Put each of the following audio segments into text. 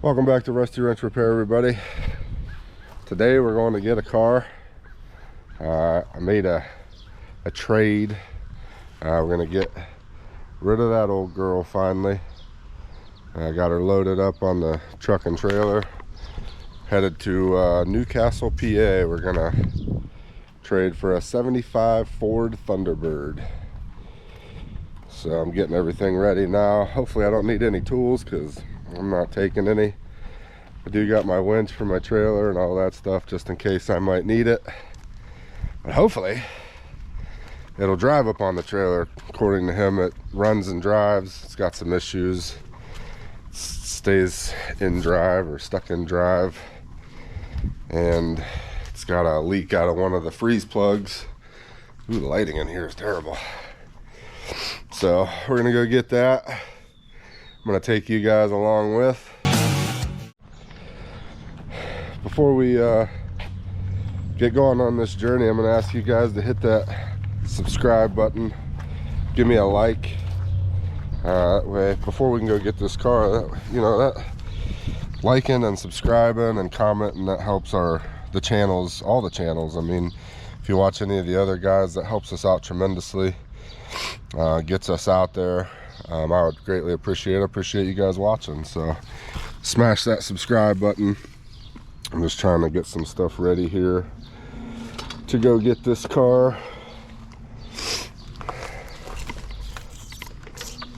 Welcome back to Rusty Wrench Repair, everybody. Today we're going to get a car. I made a trade. We're going to get rid of that old girl finally. I got her loaded up on the truck and trailer. Headed to Newcastle, PA. We're going to trade for a 75 Ford Thunderbird. So I'm getting everything ready now. Hopefully I don't need any tools because I'm not taking any. I do got my winch for my trailer and all that stuff just in case I might need it. But hopefully it'll drive up on the trailer. According to him, it runs and drives. It's got some issues. It stays in drive or stuck in drive. And it's got a leak out of one of the freeze plugs. Ooh, the lighting in here is terrible. So we're gonna go get that. I'm gonna take you guys along with. Before we get going on this journey, I'm gonna ask you guys to hit that subscribe button. Give me a like. That way, before we can go get this car, that liking and subscribing and commenting, that helps all the channels. I mean, if you watch any of the other guys, that helps us out tremendously. Gets us out there. I would greatly appreciate you guys watching. So smash that subscribe button. I'm just trying to get some stuff ready here to go get this car.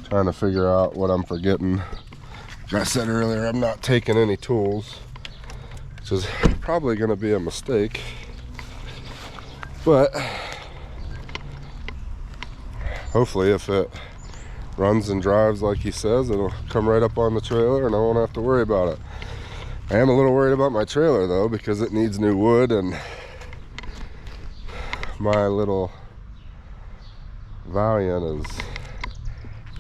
Trying to figure out what I'm forgetting. Like I said earlier, I'm not taking any tools, which is probably going to be a mistake, but hopefully if it runs and drives like he says, it'll come right up on the trailer and I won't have to worry about it. I am a little worried about my trailer though, because it needs new wood and my little Valiant is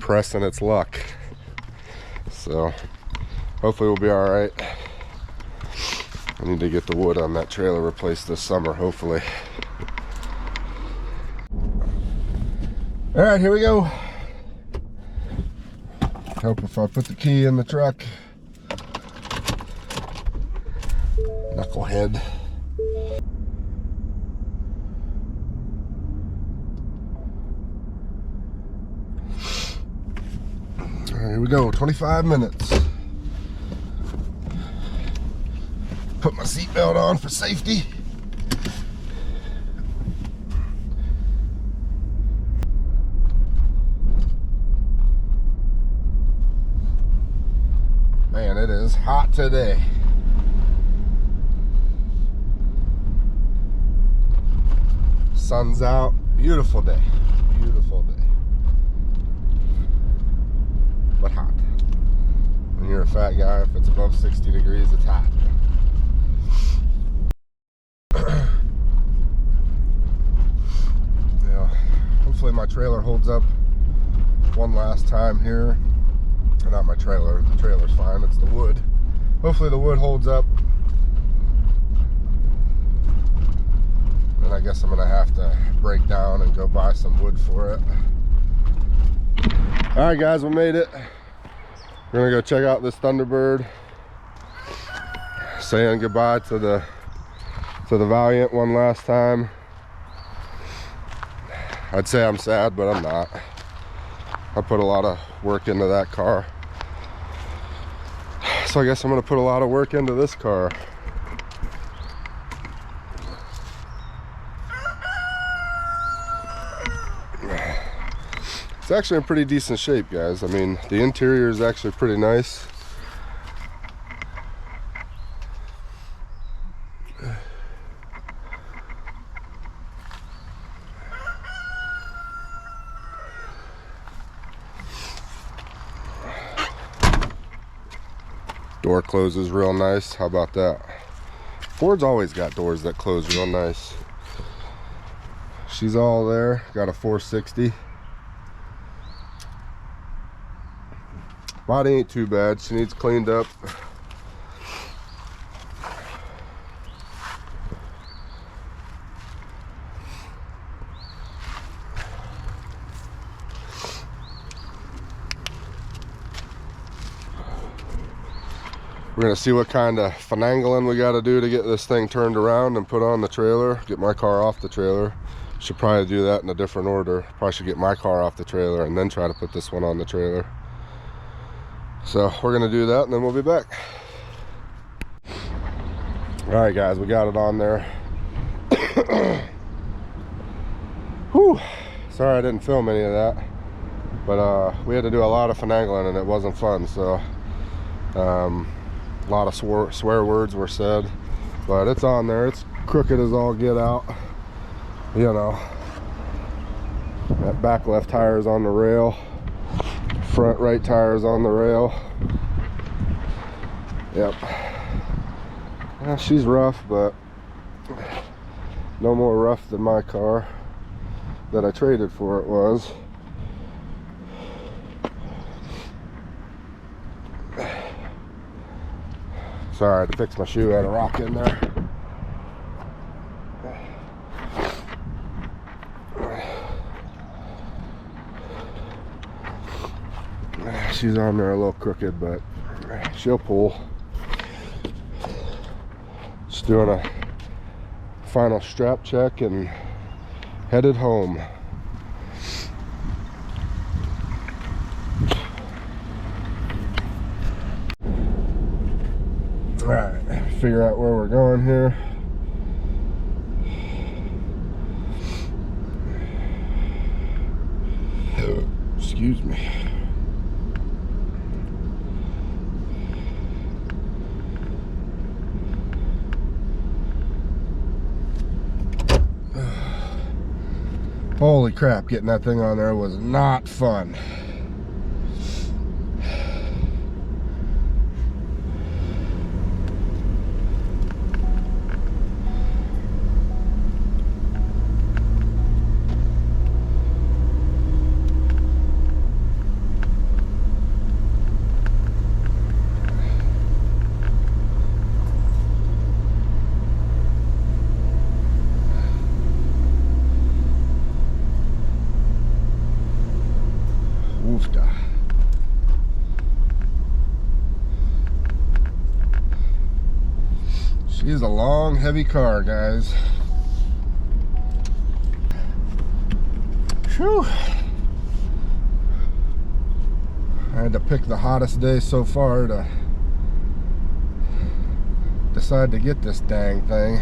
pressing its luck. So hopefully we'll be all right. I need to get the wood on that trailer replaced this summer, hopefully. All right, here we go. Hope if I put the key in the truck. Knucklehead. All right, here we go, 25 minutes. Put my seatbelt on for safety. Man, it is hot today. Sun's out, beautiful day, but hot. When you're a fat guy, if it's above 60 degrees, it's hot. Yeah, hopefully my trailer holds up one last time here. Not my trailer, the trailer's fine, it's the wood. Hopefully the wood holds up. Then I guess I'm gonna have to break down and go buy some wood for it. All right guys, we made it. We're gonna go check out this Thunderbird. Saying goodbye to the Valiant one last time. I'd say I'm sad, but I'm not. I put a lot of work into that car. So I guess I'm gonna put a lot of work into this car. It's actually in pretty decent shape, guys. I mean, the interior is actually pretty nice. Door closes real nice. How about that? Ford's always got doors that close real nice. She's all there. Got a 460. Body ain't too bad. She needs cleaned up. We're gonna see what kind of finagling we got to do to get this thing turned around and put on the trailer. Get my car off the trailer. Should probably do that in a different order. Probably should get my car off the trailer and then try to put this one on the trailer. So we're gonna do that and then we'll be back. All right, guys, we got it on there. Whew. Sorry I didn't film any of that, but we had to do a lot of finagling and it wasn't fun. So a lot of swear words were said, but it's on there. It's crooked as all get out. You know, that back left tire is on the rail, front right tire is on the rail. Yep. Yeah, she's rough, but no more rough than my car that I traded for it was. Sorry, I had to fix my shoe. I had a rock in there. She's on there a little crooked, but she'll pull. Just doing a final strap check and headed home. All right, figure out where we're going here. Excuse me. Holy crap, getting that thing on there was not fun. She's a long, heavy car, guys. Whew. I had to pick the hottest day so far to decide to get this dang thing.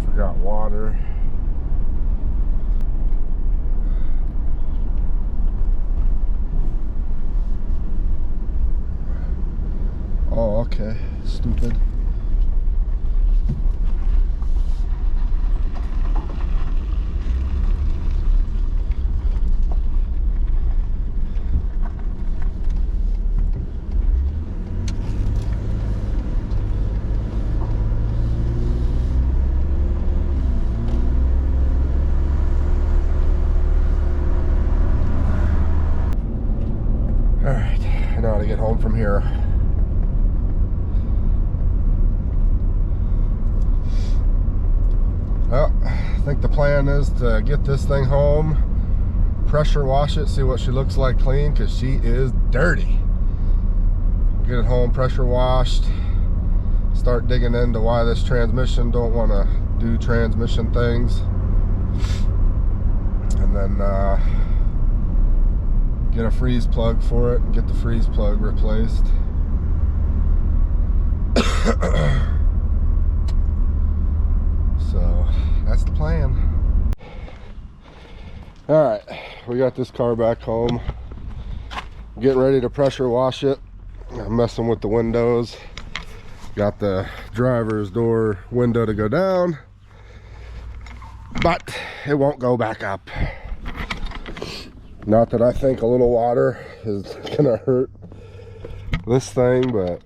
Forgot water. Oh, okay. Stupid. All right, I know how to get home from here. Well, I think the plan is to get this thing home, pressure wash it, see what she looks like clean, because she is dirty. Get it home, pressure washed, start digging into why this transmission don't want to do transmission things, and then get a freeze plug for it and get the freeze plug replaced. So that's the plan. All right, we got this car back home. Getting ready to pressure wash it. I'm messing with the windows. Got the driver's door window to go down, but it won't go back up. Not that I think a little water is gonna hurt this thing, but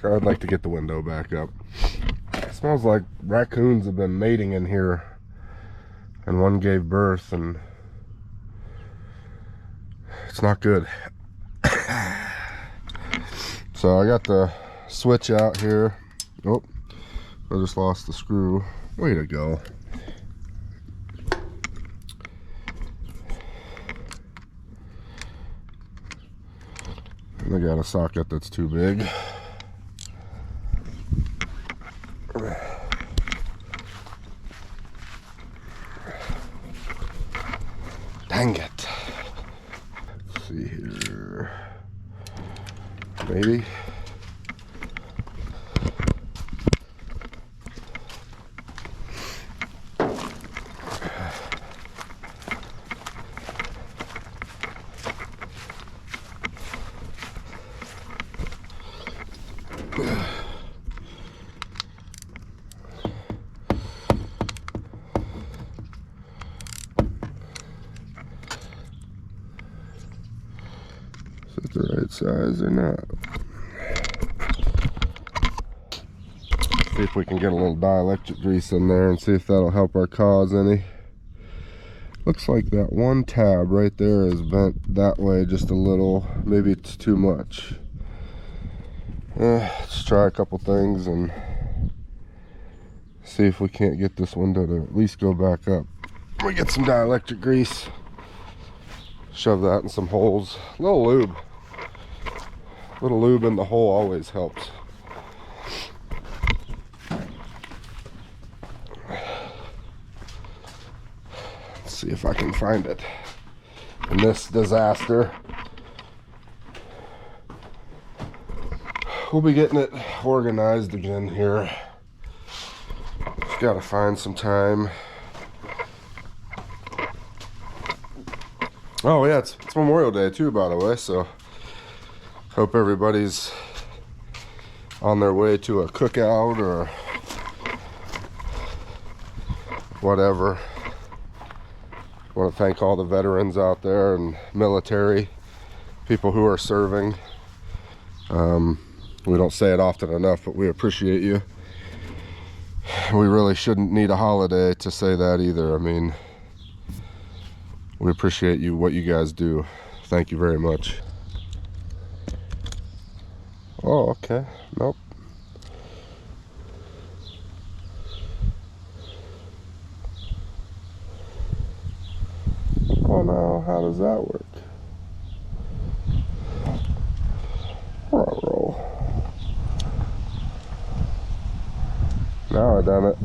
I'd like to get the window back up. It smells like raccoons have been mating in here, and one gave birth, and it's not good. So I got the switch out here. Oh, I just lost the screw. Way to go. And I got a socket that's too big. Dang it. Let's see here. Maybe. Is it the right size or not? See if we can get a little dielectric grease in there and see if that'll help our cause any. Looks like that one tab right there is bent that way just a little. Maybe it's too much. Let's try a couple things and see if we can't get this window to at least go back up. We get some dielectric grease. Shove that in some holes. A little lube. A little lube in the hole always helps. Let's see if I can find it in this disaster. We'll be getting it organized again here. Just gotta find some time. Oh yeah, it's Memorial Day too, by the way, so hope everybody's on their way to a cookout or whatever. I want to thank all the veterans out there and military people who are serving. We don't say it often enough, but we appreciate you. We really shouldn't need a holiday to say that either. I mean, we appreciate you, what you guys do. Thank you very much. Oh, okay. Nope. Oh no, how does that work? Roll. Now I done it.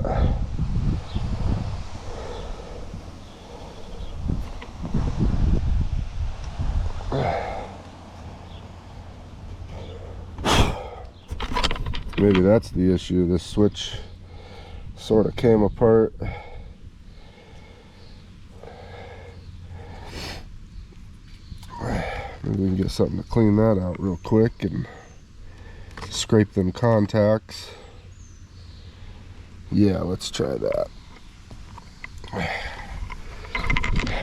Maybe that's the issue. This switch sort of came apart. Maybe we can get something to clean that out real quick and scrape them contacts. Yeah, let's try that.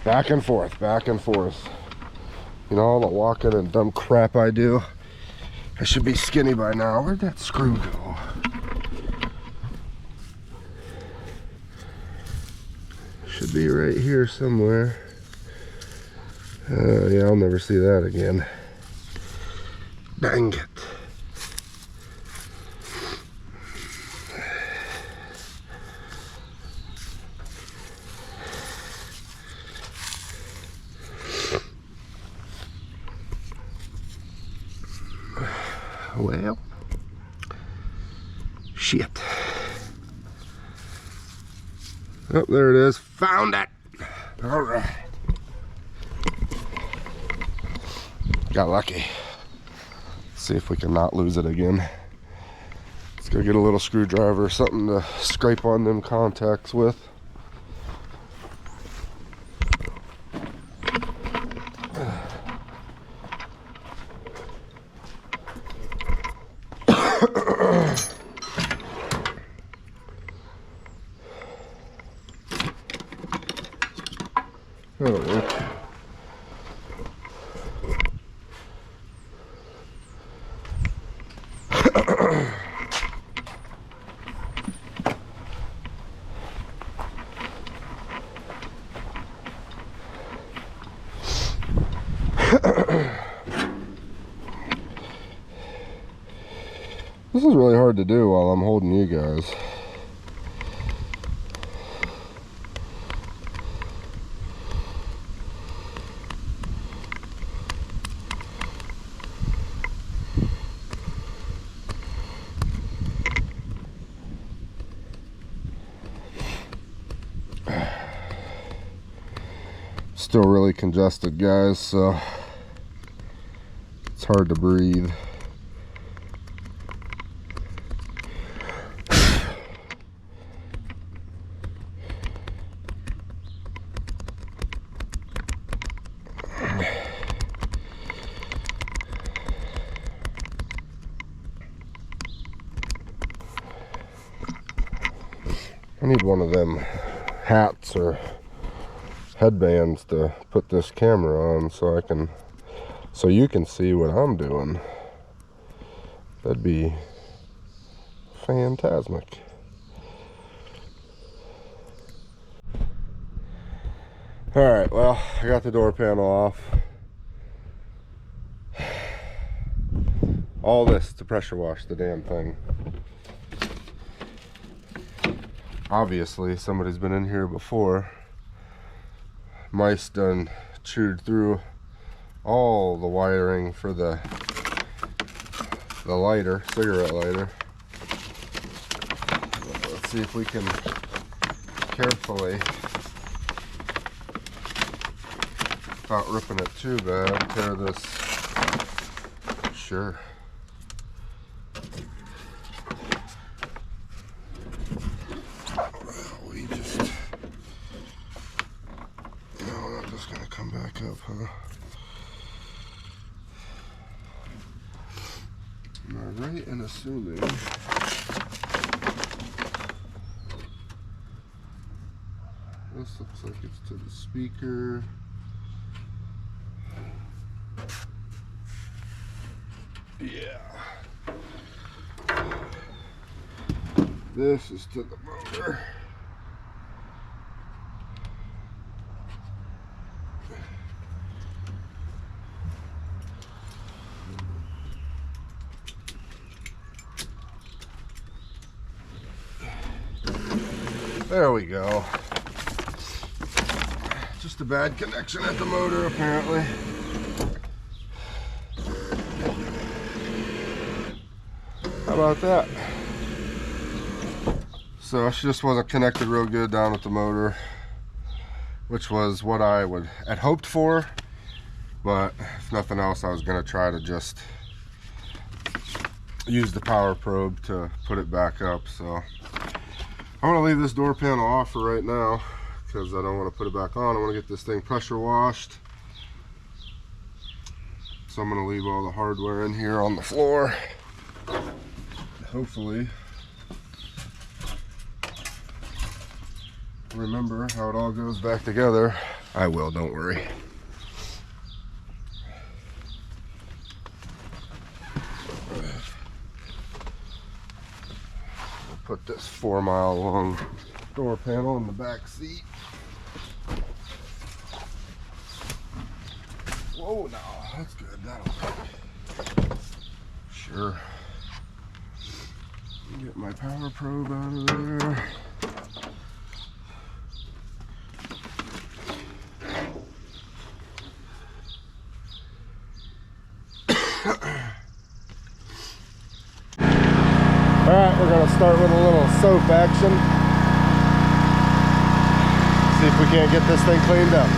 Back and forth, back and forth. You know, all the walking and dumb crap I do. I should be skinny by now. Where'd that screw go? Should be right here somewhere. Yeah, I'll never see that again. Dang it. Well, shit. Oh, there it is. Found it. All right. Got lucky. Let's see if we can not lose it again. Let's go get a little screwdriver, something to scrape on them contacts with. That'll work. This is really hard to do while I'm holding you guys. still really congested, guys, so it's hard to breathe. I need one of them hats or headbands to put this camera on so you can see what I'm doing. That'd be phantasmic. Alright, well, I got the door panel off. All this to pressure wash the damn thing. Obviously, somebody's been in here before. Mice done chewed through all the wiring for the lighter, cigarette lighter. Let's see if we can carefully, without ripping it too bad, tear this. Sure. Up, huh? Am I right in assuming this looks like it's to the speaker? Yeah. This is to the motor. There we go. Just a bad connection at the motor, apparently. How about that? So she just wasn't connected real good down at the motor, which was what I had hoped for. But if nothing else, I was gonna try to just use the power probe to put it back up. So I'm gonna leave this door panel off for right now because I don't want to put it back on. I want to get this thing pressure washed. So I'm gonna leave all the hardware in here on the floor. Hopefully remember how it all goes back together. I will, don't worry. Put this 4-mile long door panel in the back seat. Whoa, no, that's good. That'll work. Sure. Get my power probe out of there. Alright, we're going to start with a little soap action. See if we can't get this thing cleaned up.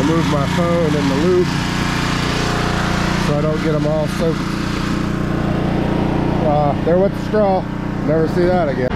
Move my phone in the loop so I don't get them all soaked. There went the straw. Never see that again.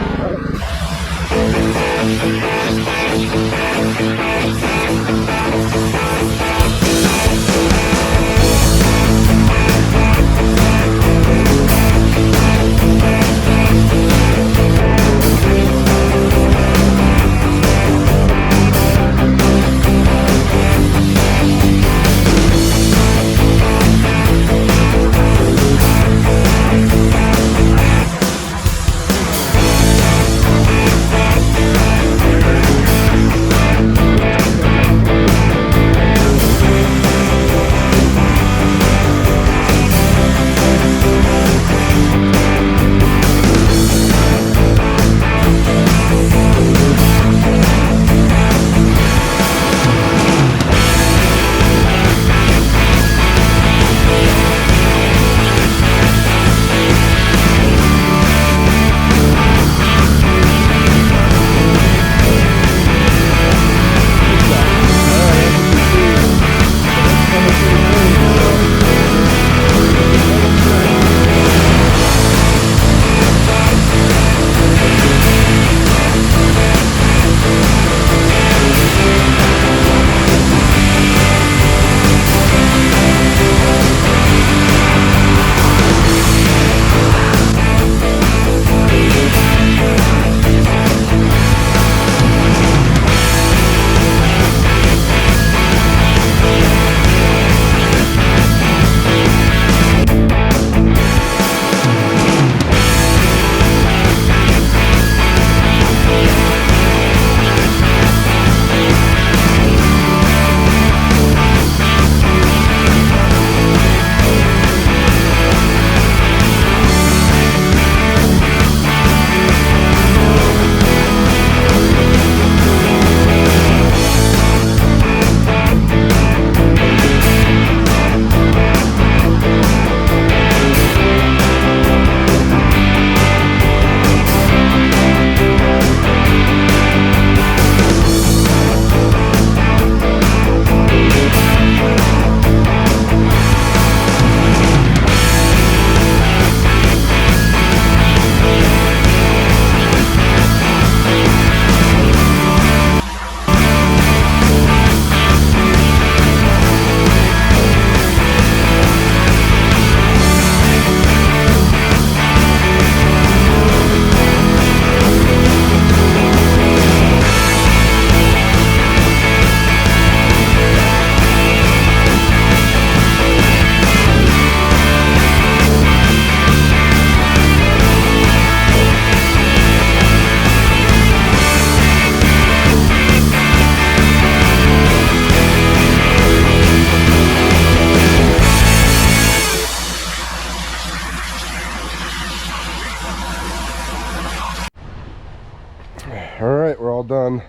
done.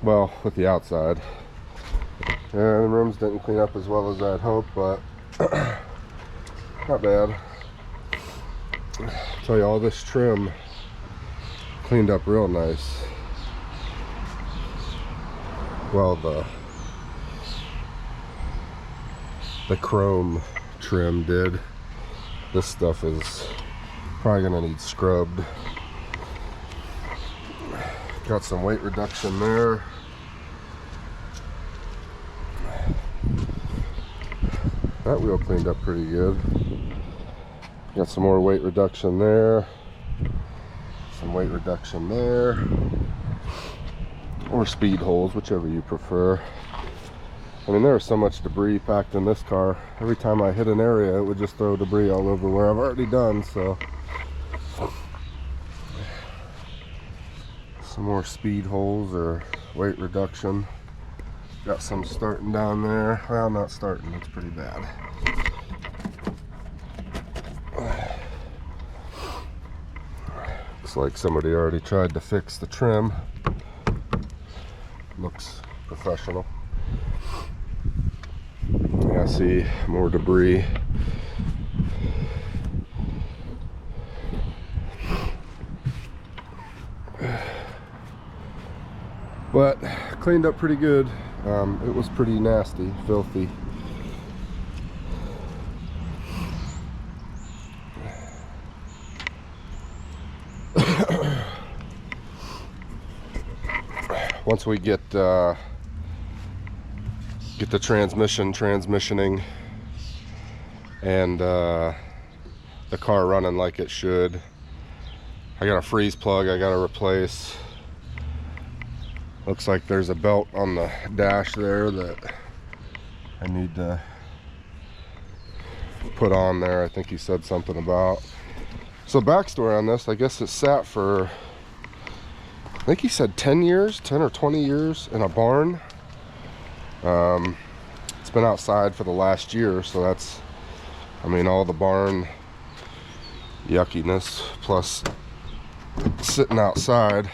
Well, with the outside. Yeah, the rooms didn't clean up as well as I'd hoped, but not bad. I'll tell you, all this trim cleaned up real nice. Well, the chrome trim did. This stuff is probably gonna need scrubbed. Got some weight reduction there. That wheel cleaned up pretty good. Got some more weight reduction there. Some weight reduction there. Or speed holes, whichever you prefer. I mean, there's so much debris packed in this car. Every time I hit an area, it would just throw debris all over where I've already done, so. Some more speed holes or weight reduction. Got some starting down there. Well, not starting, it's pretty bad. Looks like somebody already tried to fix the trim. Looks professional. Yeah, I see more debris. But cleaned up pretty good. It was pretty nasty, filthy. Once we get the transmissioning and the car running like it should, I got a freeze plug I gotta replace. Looks like there's a belt on the dash there that I need to put on there. I think he said something about. So backstory on this, I guess it sat for, I think he said 10 years, 10 or 20 years in a barn. It's been outside for the last year, so that's, I mean, all the barn yuckiness plus sitting outside,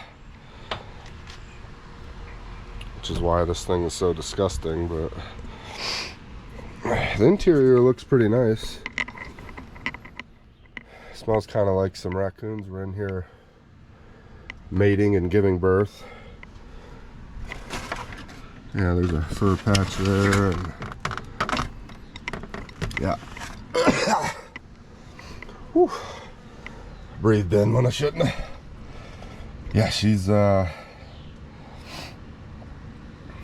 which is why this thing is so disgusting. But the interior looks pretty nice. Smells kind of like some raccoons were in here mating and giving birth. Yeah, there's a fur patch there, and yeah. Whew. Breathed in when I shouldn't. Yeah, she's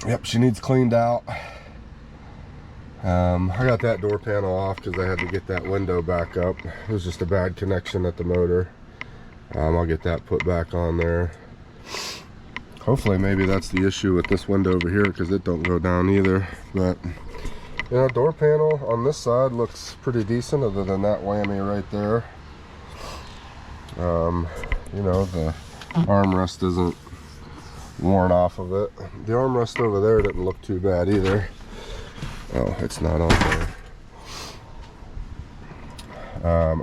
yep, she needs cleaned out. I got that door panel off because I had to get that window back up. It was just a bad connection at the motor. I'll get that put back on there. Hopefully maybe that's the issue with this window over here, because it don't go down either. But you know, door panel on this side looks pretty decent, other than that whammy right there. You know, the armrest isn't worn off of it. The armrest over there didn't look too bad either. Oh, it's not on there.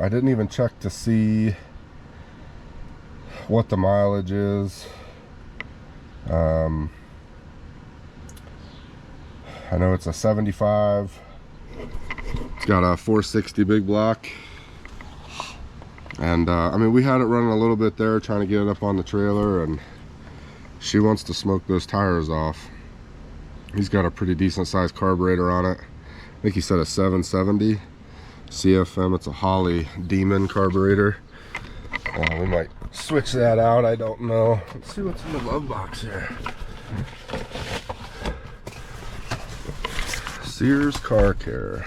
I didn't even check to see what the mileage is. I know it's a 75. It's got a 460 big block. And I mean, we had it running a little bit there, trying to get it up on the trailer, and she wants to smoke those tires off. He's got a pretty decent sized carburetor on it. I think he said a 770 CFM. It's a Holley Demon carburetor. We might switch that out, I don't know. Let's see what's in the glove box here. Sears Car Care.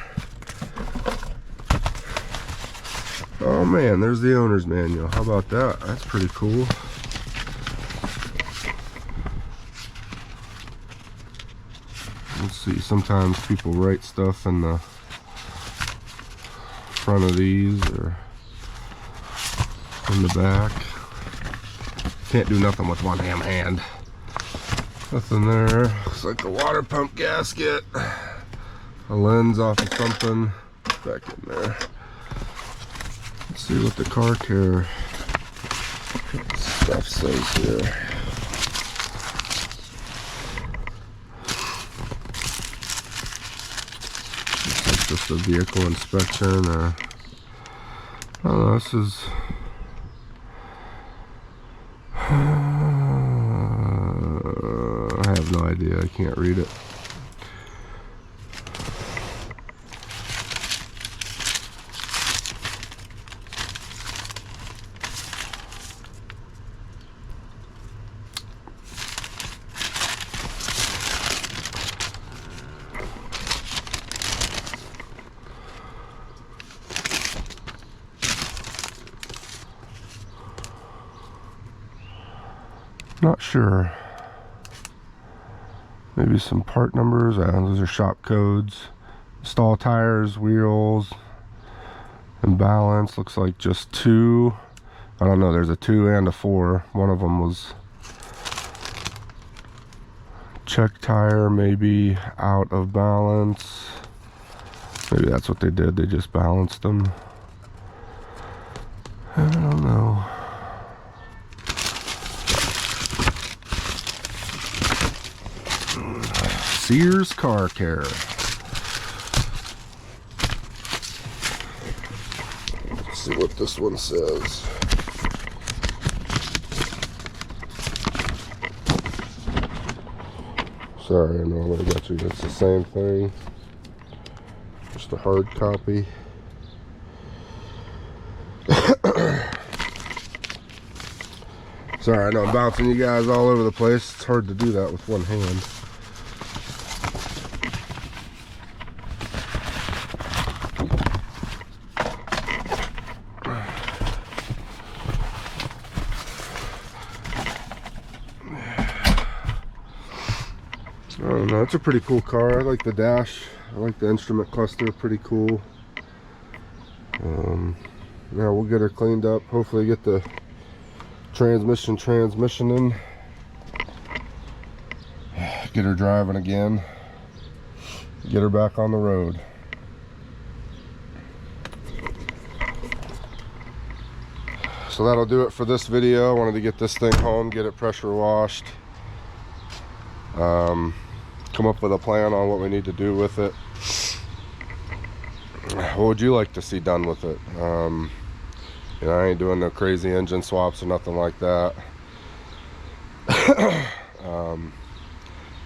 Oh man, there's the owner's manual. How about that? That's pretty cool. Let's see, sometimes people write stuff in the front of these or in the back. Can't do nothing with one damn hand. Nothing there. Looks like the water pump gasket. A lens off of something. Back in there. Let's see what the car care stuff says here. just a vehicle inspection, or I don't know, this is I have no idea, I can't read it. Not sure. Maybe some part numbers. Those are shop codes. Stall tires, wheels, and balance. Looks like just 2. I don't know. There's a 2 and a 4. One of them was check tire, maybe out of balance. Maybe that's what they did. They just balanced them. I don't know. Sears Car Care. Let's see what this one says. Sorry, I know I got you. It's the same thing. Just a hard copy. Sorry, I know I'm bouncing you guys all over the place. It's hard to do that with one hand. I don't know, it's a pretty cool car. I like the dash. I like the instrument cluster, pretty cool. Now we'll get her cleaned up. Hopefully get the transmission in. Get her driving again. Get her back on the road. So that'll do it for this video. I wanted to get this thing home, get it pressure washed. Come up with a plan on what we need to do with it. What would you like to see done with it? You know, I ain't doing no crazy engine swaps or nothing like that.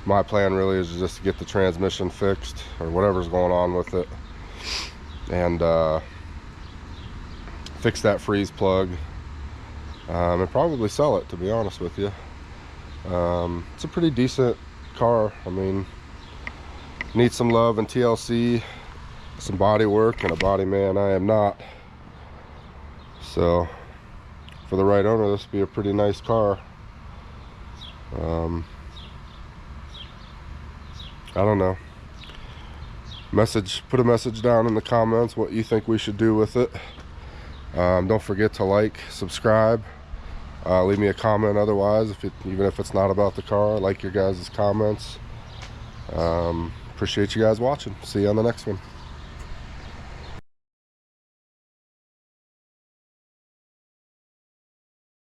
My plan really is just to get the transmission fixed, or whatever's going on with it, and fix that freeze plug, and probably sell it, to be honest with you. It's a pretty decent car. I mean, needs some love and TLC, some body work, and a body man I am not. So for the right owner, this would be a pretty nice car. I don't know. Put a message down in the comments what you think we should do with it. Don't forget to like, subscribe, leave me a comment otherwise, even if it's not about the car. I like your guys' comments. Appreciate you guys watching. See you on the next one.